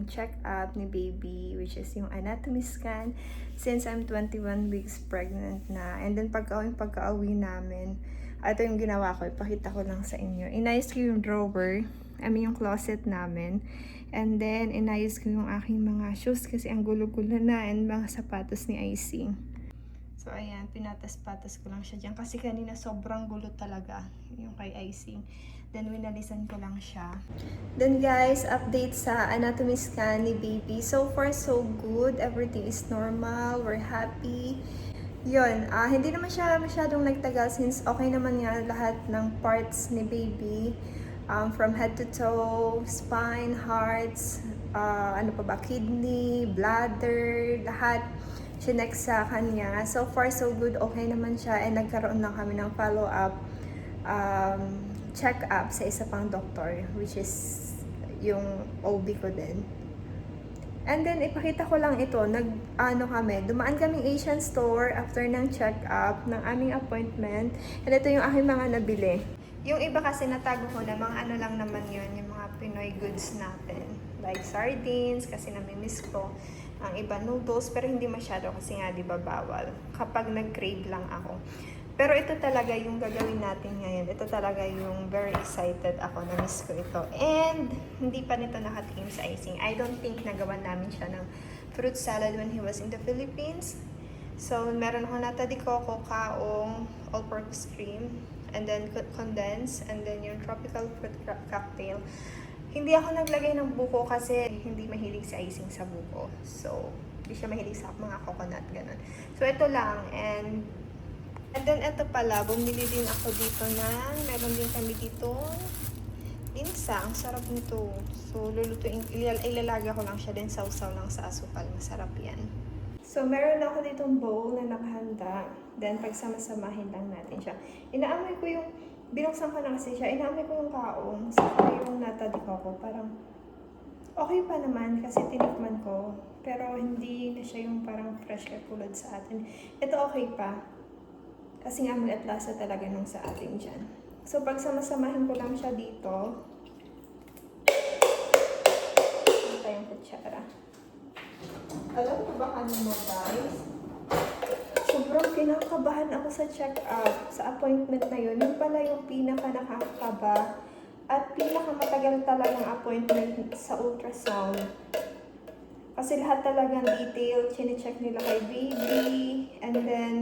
ng check-up ni baby, which is yung anatomy scan, since I'm 21 weeks pregnant na. And then pagka-uwi namin, ito yung ginawa ko, ipakita ko lang sa inyo. Inayos ko yung drawer, yung closet namin. And then, inayos ko yung aking mga shoes kasi ang gulo-gulo na, and mga sapatos ni Icing. So, ayan, pinatas-patas ko lang siya dyan. Kasi kanina sobrang gulo talaga yung kay Icing. Then, winalisan ko lang siya. Then, guys, update sa anatomy scan ni baby. So far, so good. Everything is normal. We're happy. Yun, hindi naman siya masyadong nagtagal since okay naman nga lahat ng parts ni baby. From head to toe, spine, hearts, kidney, bladder, lahat. Chinek sa kanya. So far, so good. Okay naman siya. And nagkaroon lang kami ng follow-up check-up sa isa pang doctor, which is yung OB ko din. And then, ipakita ko lang ito. Dumaan kaming Asian store after ng check-up ng aming appointment. And ito yung aking mga nabili. Yung iba kasi natago ko na mga ano lang naman yun, yung mga Pinoy goods natin. Like sardines, kasi nami-miss ko. Ang iba noodles, pero hindi masyado kasi nga di ba bawal. Kapag nag-crave lang ako. Pero ito talaga yung gagawin natin ngayon. Ito talaga yung very excited ako. Na-miss ko ito. And hindi pa nito nakatikim sa Icing. I don't think nagawa namin siya ng fruit salad when he was in the Philippines. So, meron ako nata de coco, kaong, all-purpose cream, and then condensed, and then yung tropical fruit cocktail. Hindi ako naglagay ng buko kasi hindi mahilig si Icing sa buko. So, hindi siya mahilig sa mga coconut, ganun. So, ito lang. And then, ito pala, bumili din ako dito meron din kami dito ginsa. Ang sarap nito. So, lulutuin, ilalaga ko lang siya din, sausaw lang sa asukal. Masarap yan. So, meron ako ditong bowl na nakahanda. Then, pagsama-samahin lang natin siya. Inaamoy ko yung, binuksan ko na kasi siya, inaamoy ko yung kaong, saka yung nata de coco. Parang, okay pa naman kasi tinikman ko. Pero, hindi na siya yung parang fresh katulad sa atin. Ito okay pa. Kasi nga at lasa talaga nung sa atin dyan. So, pagsama-samahin ko lang siya dito. Ito tayong kutsara. Alam ko ba kanina guys? Sobrang kinakabahan ako sa check-up, sa appointment na yun. Yung pala yung pinaka-nakakaba at pinaka-matagal talagang appointment sa ultrasound. Kasi lahat talagang detail, chine-check nila kay baby. And then,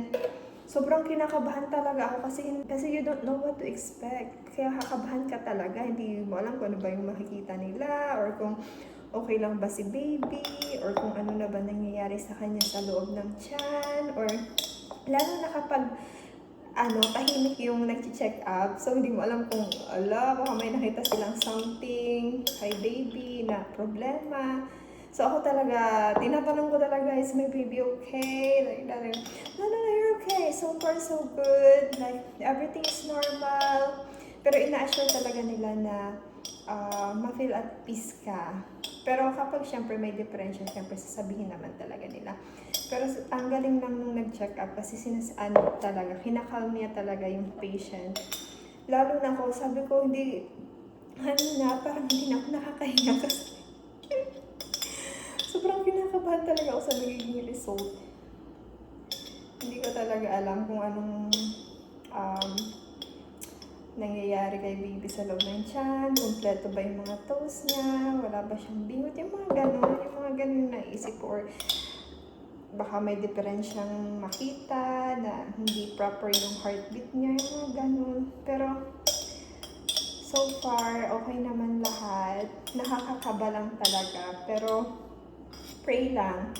sobrang kinakabahan talaga ako kasi you don't know what to expect. Kaya kakabahan ka talaga. Hindi mo alam kung ano ba yung makikita nila or kung okay lang ba si baby or kung ano na ba nangyayari sa kanya sa loob ng tiyan or lalo na kapag tahimik yung nag-check up. So, hindi mo alam kung baka may nakita silang something kay baby na problema. So, ako talaga, tinatanong ko talaga, is my baby okay? Like, no, you're okay. So far, so good. Like, everything is normal. Pero ina-assure talaga nila na ma-feel at peace ka. Pero kapag syempre may differential, syempre sasabihin naman talaga nila. Pero ang galing lang nung nag-check up kasi talaga, kinakalm niya talaga yung patient. Lalo na ako, sabi ko, parang hindi na ako nakakahinga kasi sobrang kinakabahan talaga ako sa magiging result. Hindi ko talaga alam kung anong nangyayari kay baby sa loob ng tiyan, kumpleto ba yung mga toes niya, wala ba siyang bingot, yung mga ganun na isip ko, or baka may difference siyang makita na hindi proper yung heartbeat niya, yung mga ganun. Pero so far, okay naman lahat. Nakakakaba lang talaga, pero pray lang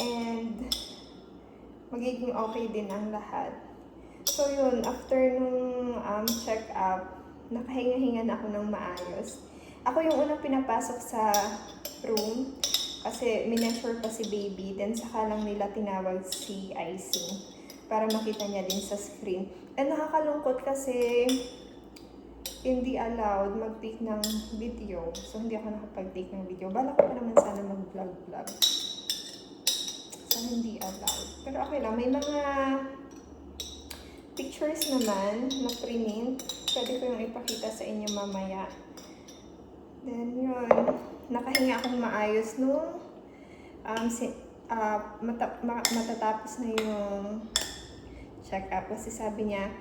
and magiging okay din ang lahat. So yun, after nung check-up, nakahinga-hinga na ako ng maayos. Ako yung unang pinapasok sa room kasi mineasure pa si baby, then saka lang nila tinawag si Icing para makita niya din sa screen. And nakakalungkot kasi hindi allowed mag-take ng video. So, hindi ako nakapag-take ng video. Balak ko pa naman sana mag-vlog. So, hindi allowed. Pero okay lang. May mga pictures naman na print. Pwede ko yung ipakita sa inyo mamaya. Then yun, nakahinga akong maayos nung matatapos na yung check-up. Kasi sabi niya,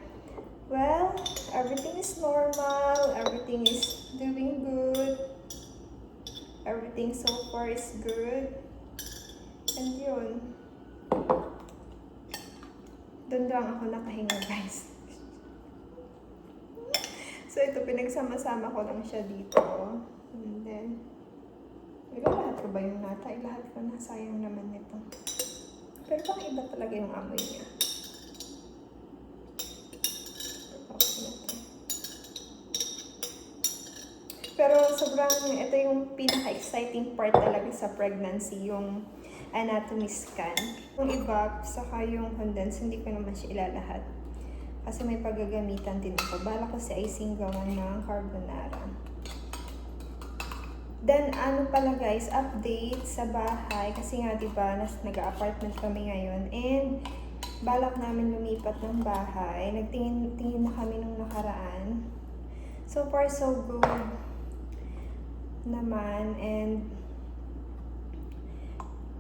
well, everything is normal, everything is doing good, everything so far is good. And yun, doon lang ako nakahinga, guys. So ito, pinagsama-sama ko lang siya dito. And then, lahat ko ba yung nata? Lahat ko na, sayang naman nito. Pero pang iba talaga yung amoy niya. Pero sobrang, ito yung pinaka-exciting part talaga sa pregnancy, yung anatomy scan. Yung iba, saka yung condense, hindi ko naman siya ilalahat. Kasi may paggagamitan din ako. Bala ko si icing gawan ng carbonara. Then, ano pala guys, update sa bahay. Kasi nga, diba, nag-apartment kami ngayon. And, balak namin lumipat ng bahay. Nagtingin na kami nung nakaraan. So far, so good naman. And,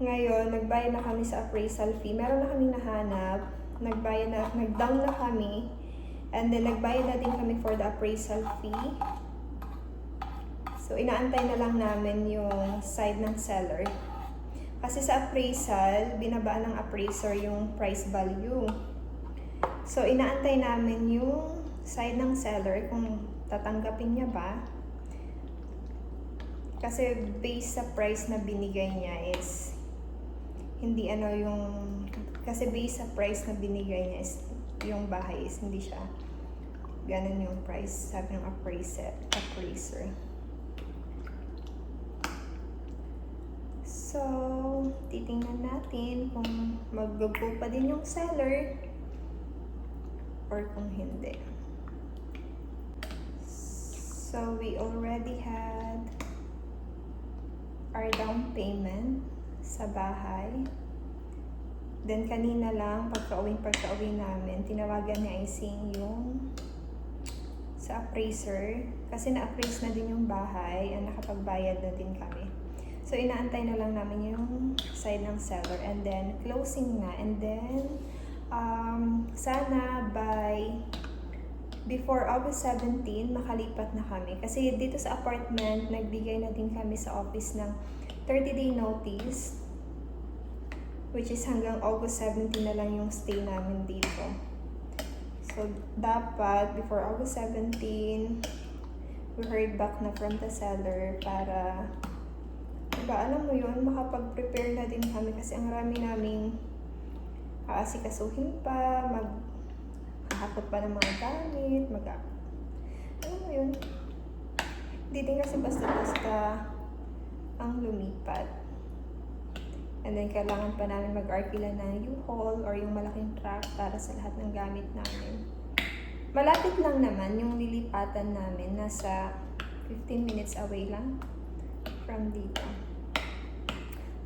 ngayon, nagbayad na kami sa appraisal fee. Meron na kami nahanap. Nag-down na kami. And then, nagbayad na din kami for the appraisal fee. So, inaantay na lang namin yung side ng seller. Kasi sa appraisal, binabaan ng appraiser yung price value. So, inaantay namin yung side ng seller kung tatanggapin niya ba. Kasi based sa price na binigay niya is hindi kasi based sa price na binigay niya is yung bahay is hindi siya ganun yung price, sabi ng appraiser. So, titingnan natin kung mag-go pa din yung seller or kung hindi. So, we already had our down payment sa bahay. Then, kanina lang, pagka-uwi namin, tinawagan ni Icing yung sa appraiser. Kasi na-appraise na din yung bahay and nakapagbayad na din kami. So, inaantay na lang namin yung side ng seller. And then, closing na. And then, sana before August 17, makalipat na kami. Kasi dito sa apartment, nagbigay na din kami sa office ng 30-day notice. Which is hanggang August 17 na lang yung stay namin dito. So, dapat, before August 17, we heard back na from the seller para, diba, alam mo yun, makapag-prepare na din kami kasi ang rami naming aasikasuhin pa, maghahakot pa ng mga gamit, alam mo yun, hindi din kasi basta-basta ang lumipat. And then, kailangan pa namin mag-arkila ng U-Haul or yung malaking truck para sa lahat ng gamit namin. Malapit lang naman yung lilipatan namin. Nasa 15 minutes away lang from dito.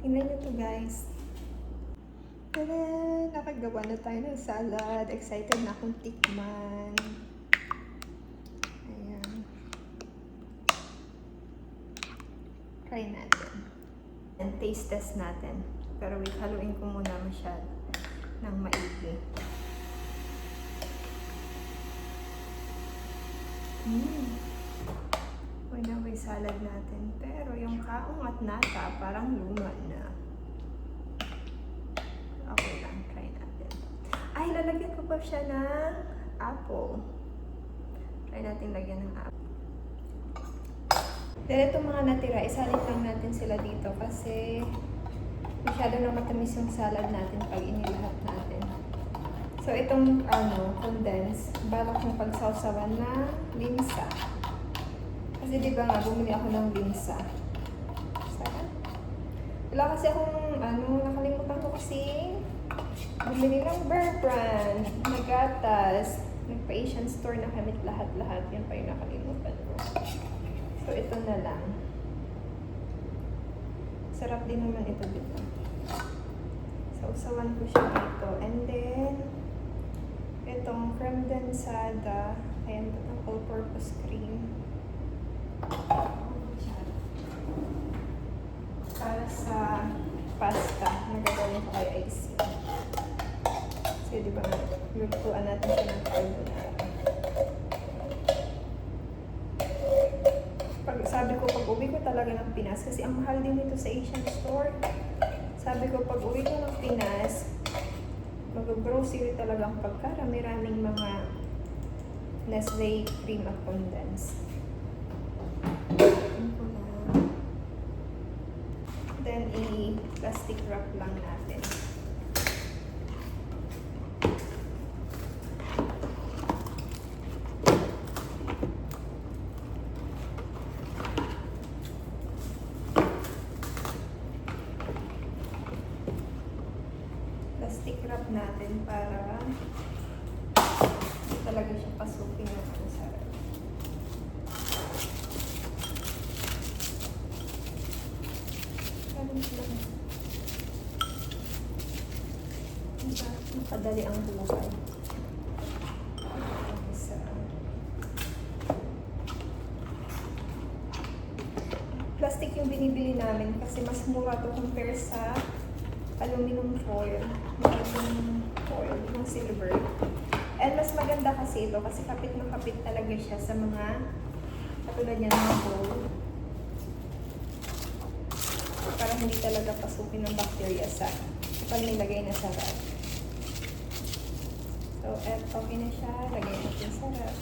Tingnan nyo to guys. Tada! Nakagawa na tayo ng salad. Excited na akong tikman. Ayan. Try natin. And taste test natin. Pero wait, haluin ko muna masyado ng maigi. Wala salad natin. Pero yung kaong at nata, parang luma na. Okay lang, try natin. Ay, lalagyan ko pa siya ng apple. Try natin lagyan ng apple. Then itong mga natira, isalit lang natin sila dito kasi masyado na matamis yung salad natin pag inilahat natin. So itong condense, balak kong pagsawsawan na linsa. Kasi diba nga, bumili ako ng linsa. Sarap. Wala kasi akong, nakalimutan ko kasi bumili ng Bear Brand, nagatas, nagpa-Asian store na kamit lahat-lahat. Yan pa yung nakalimutan ko. So, ito na lang. Sarap din naman ito dito. Sausawan ko siya dito. And then, itong creme densada. Ayan, itong all-purpose cream. kutsara. Para sa pasta na gagawin ko kay Icy. Kasi di ba, lutuan natin siya ng carbonara. Sabi ko, pag uwi ko talaga ng Pinas, kasi ang mahal din ito sa Asian store. Sabi ko, pag uwi ko ng Pinas, mag-grocery talaga ang pagkarami-raming mga Nestle cream of condense. Then, i-plastic wrap lang natin. Plastic wrap natin para hindi talaga siya pasukin ng sarap. Makadali ang buhay. Plastic yung binibili namin kasi mas mura to compare sa aluminum foil. Aluminum foil, yung silver. And mas maganda kasi ito kasi kapit na kapit talaga siya sa mga katulad niya ng bowl. Para hindi talaga pasukin ng bacteria sa pag nilagay na sa wrap. So, okay na siya. Lagay natin sa wrap.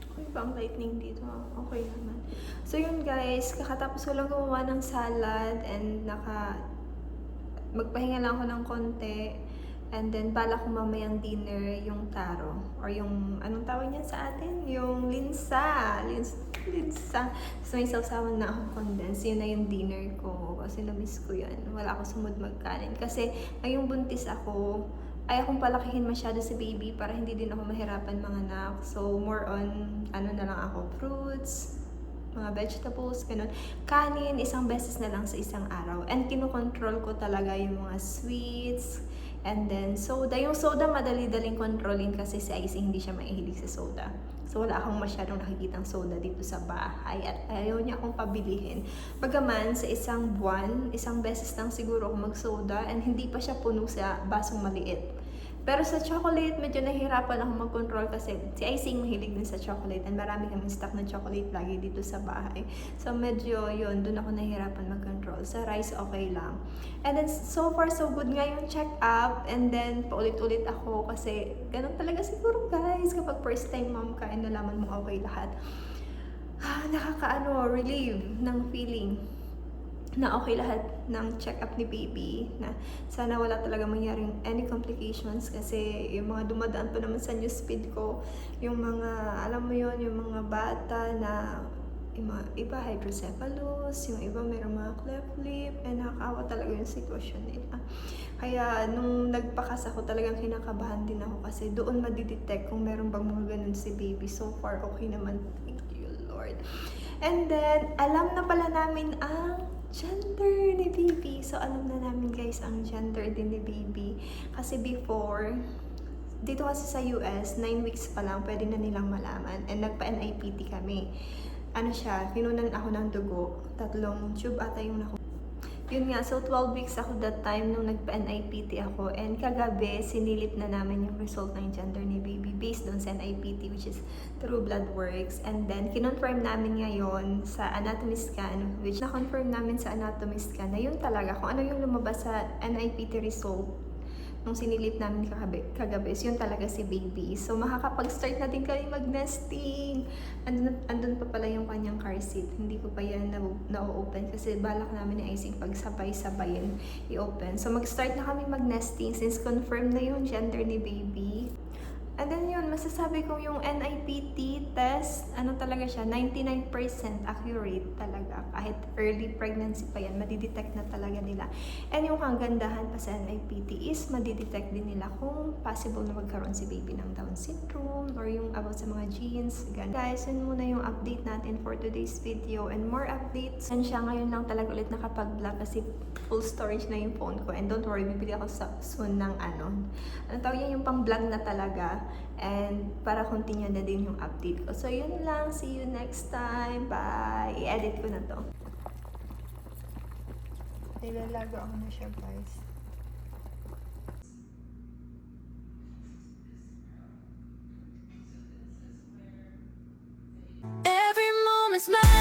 Okay ba ang lightning dito? Okay naman. So, yun guys. Kakatapos ko lang gumawa ng salad and magpahinga lang ako ng konti. And then, bala ko mamayang dinner yung taro. Or yung, anong tawag niyan sa atin? Yung linsa. Linsa. So, may sausawan na akong condense. Yun na yung dinner ko. Kasi na-miss ko yan. Wala ako sumud magkanin. Kasi, ngayong buntis ako, ayaw kong palakihin masyado si baby para hindi din ako mahirapan mga anak. So, more on, ano na lang ako, fruits, mga vegetables, ganun. Kanin, isang beses na lang sa isang araw. And kinokontrol ko talaga yung mga sweets. And then, soda. Yung soda, madali-daling kontrolin kasi si Icy hindi siya mahilig sa soda. So, wala akong masyadong nakikitang soda dito sa bahay at ayaw niya akong pabilihin. Bagaman, sa isang buwan, isang beses lang siguro ako mag-soda and hindi pa siya puno sa basong maliit. Pero sa chocolate, medyo nahihirapan ako mag-control kasi si Icy mahilig din sa chocolate and marami kaming stock na chocolate lagi dito sa bahay. So medyo yun, dun ako nahihirapan mag-control. Sa rice, okay lang. And then so far so good nga yung check-up and then paulit-ulit ako kasi ganun talaga siguro guys kapag first time mom ka and nalaman mo okay lahat. Relieve ng feeling na okay lahat ng check-up ni baby, na sana wala talaga mangyaring any complications kasi yung mga dumadaan pa naman sa newsfeed ko, yung mga, alam mo yon yung mga bata na yung mga iba hydrocephalus, yung iba mayroong mga cleft lip, and nakakaawa talaga yung sitwasyon nila. Kaya nung nagpakas ako talagang kinakabahan din ako kasi doon madidetect kung meron bang mga ganun si baby. So far okay naman, thank you Lord. And then alam na pala namin ang gender ni baby. So, alam na namin guys ang gender din ni baby. Kasi before, dito kasi sa US, 9 weeks pa lang, pwede na nilang malaman. And nagpa-NIPT kami. Ano siya, kinunan ako ng dugo. 3 tube ata yung naku. Yun nga, so 12 weeks ako that time nung nagpa-NIPT ako. And kagabi, sinilip na namin yung result ng gender ni baby based on sa NIPT, which is through blood works. And then, kinonfirm namin ngayon sa anatomy scan, which na-confirm namin sa anatomy scan na yun talaga, kung ano yung lumabas sa NIPT result nung sinilip namin kagabi, yun talaga si baby. So, makakapag-start na din kami mag-nesting. Andun pa pala yung kanyang car seat. Hindi ko pa yan na-open kasi balak namin ni Icy pagsabay-sabayin i-open. So, mag-start na kami mag-nesting since confirm na yung gender ni baby. And then yun, masasabi ko yung NIPT test, ano talaga siya, 99% accurate talaga. Kahit early pregnancy pa yan, madidetect na talaga nila. And yung kagandahan pa sa NIPT is madidetect din nila kung possible na magkaroon si baby ng Down syndrome or yung about sa mga genes. Ganun. Guys, yun muna yung update natin for today's video and more updates. And siya ngayon lang talaga ulit nakapag-vlog kasi full storage na yung phone ko. And don't worry, bibili ako soon ng ano tawag yan, yung pang-vlog na talaga. And para continue na din yung update ko. So, yun lang. See you next time. Bye! I-edit ko na to. Nilalago ako na siya, guys. Every moment's mine.